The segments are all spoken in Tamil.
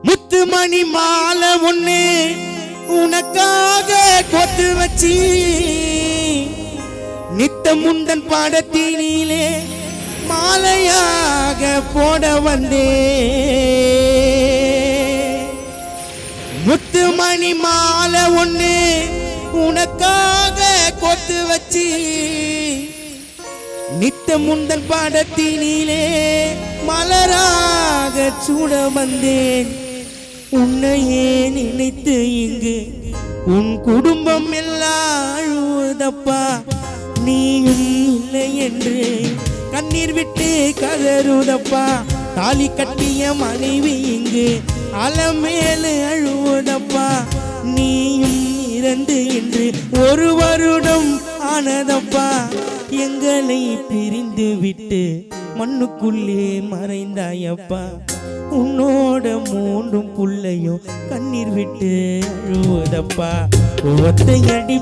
முத்துமணி மாலை ஒண்ணு உனக்காக கொத்து வச்சி நித்த முந்தன் பாடத்தினிலே மாலையாக போட வந்தே முத்துமணி மாலை ஒண்ணு உனக்காக கொத்து வச்சி நித்த முந்தன் பாடத்தினிலே மலராக சூட வந்தேன் உன்னையே நினைத்து இங்கு உன் குடும்பம் எல்லாம் அழுவதப்பா நீயும் இல்லை என்று கண்ணீர் விட்டு கதறுதப்பா தாலி கட்டிய மனைவி இங்கு அலமேலு அழுவதப்பா நீயும் இறந்து என்று ஒரு வருடம் ஆனதப்பா எங்களை பிரிந்து விட்டு மண்ணுக்குள்ளே மறைந்தாயப்பா உன்னோட மூன்றும் புள்ளையும் கண்ணீர் விட்டு அழுவதப்பா ஒத்தையடி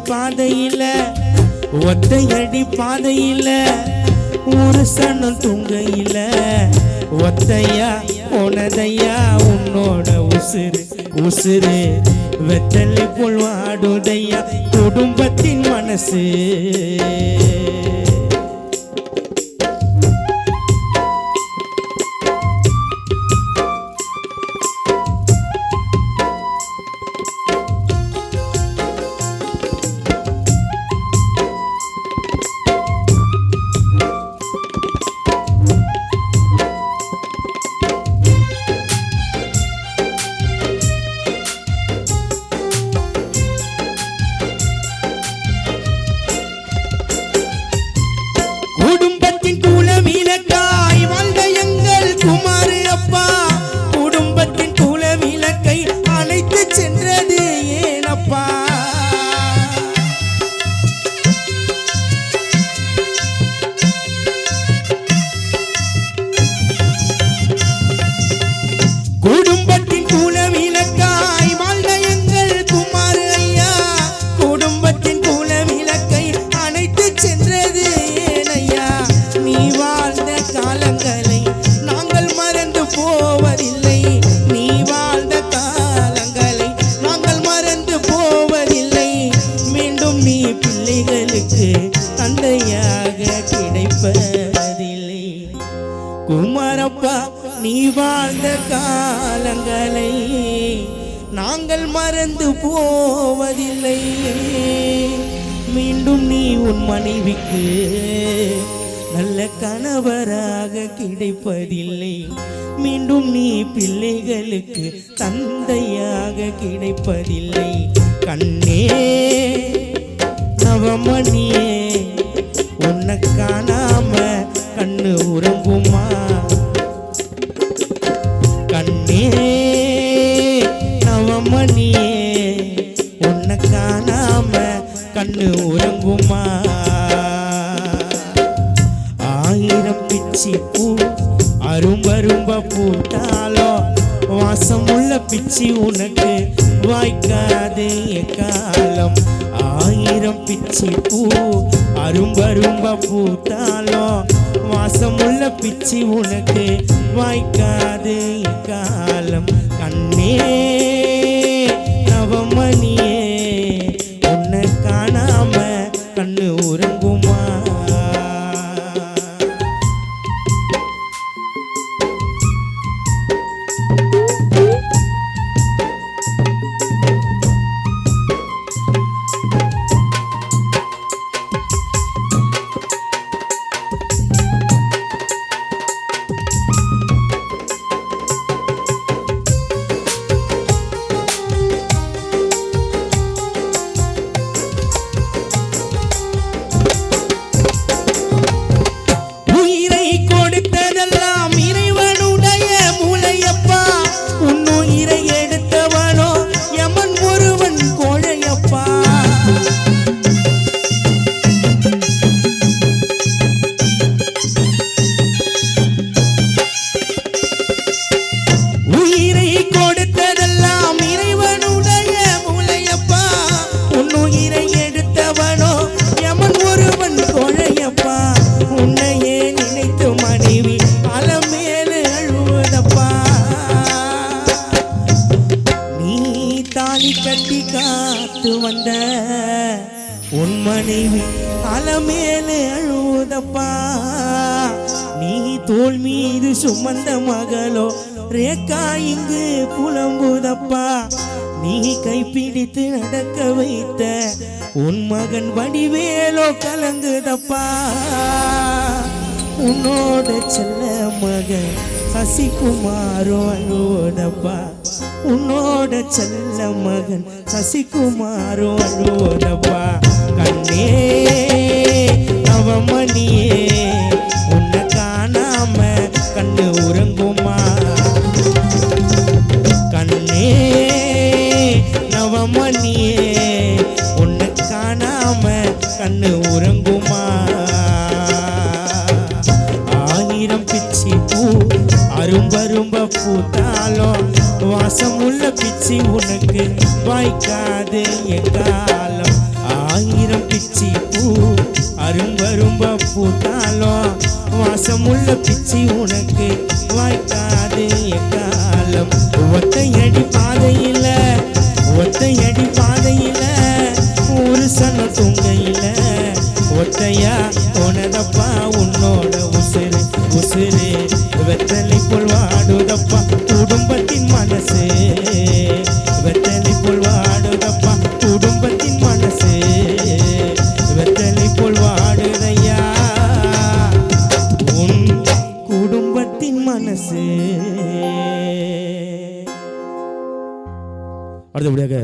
பாதையில ஒரு சனம் தூங்கையில ஒத்தையா போனதையா உன்னோட உசுறு வெத்தலை போல் வாடுதையா குடும்பத்தின் மனசு குமரப்பா நீ வாழ்ந்த காலங்களை நாங்கள் மறந்து போவதில்லை மீண்டும் நீ உன் மனைவிக்கு நல்ல கணவராக கிடைப்பதில்லை மீண்டும் நீ பிள்ளைகளுக்கு தந்தையாக கிடைப்பதில்லை கண்ணே நவமணியே உன்னை காணாம கண்ணு உறங்குமா கண்ணே நவமணியே உன்னை காணாம கண்ணு உறங்குமா ஆயிரம் பிச்சி பூ அரும்பரும்ப பூத்தாலோ வாசமுள்ள பிச்சி உனக்கு வாய்க்காதே காலம் ஆயிரம் பிச்சி பூ அரும்பரும்ப பூத்தாலோ வாசமுள்ள பிச்சி உனக்கு வாய்க்காது காலம் கண்ணே நவமணியே உன்னை காணாம கண்ணு உறங்குமா கட்டி காத்து வந்த உன் மனைவி அலமேலே அழுவதப்பா நீ தோள் மீது சுமந்த மகளோ ரேக்கா இங்கு புலம்புதப்பா நீ கைப்பிடித்து நடக்க வைத்த உன் மகன் வடிவேலோ கலங்குதப்பா உன்னோட செல்ல மகன் சசிகுமாரோ அழுவதப்பா உன்னோட செல்ல மகன் சசிகுமாரோ அழுவதப்பா கண்ணே நவமணியே உன்னை காணாம கண்ணு உறங்குமா கண்ணே நவமணியே உன்னை காணாம கண்ணு உறங்குமா ஆயிரம் பிச்சி பூ அரும்பரும்ப பூத்தாலும் வாசமுள்ள பிச்சி உனக்கு வாய்க்காது எக்காலம் ஆயிரம் பிச்சி பூ அரும்பரும்ப பூத்தாலும் வாசமுள்ள பிச்சி உனக்கு வாய்க்காது எக்காலம் ஒத்தையடி பாதையில ஒரு சன தூங்கையில ஒத்தையா போனதப்பா உன்னோட உசுறு உசுறு வெத்தலை போல் வாடுதப்பா குடும்பத்தின் மனசு வெத்தலை போல் வாடுதப்பா குடும்பத்தின் மனசு வெத்தலை போல் வாடுதையா உன் குடும்பத்தின் மனசு அடுத்தபடியாக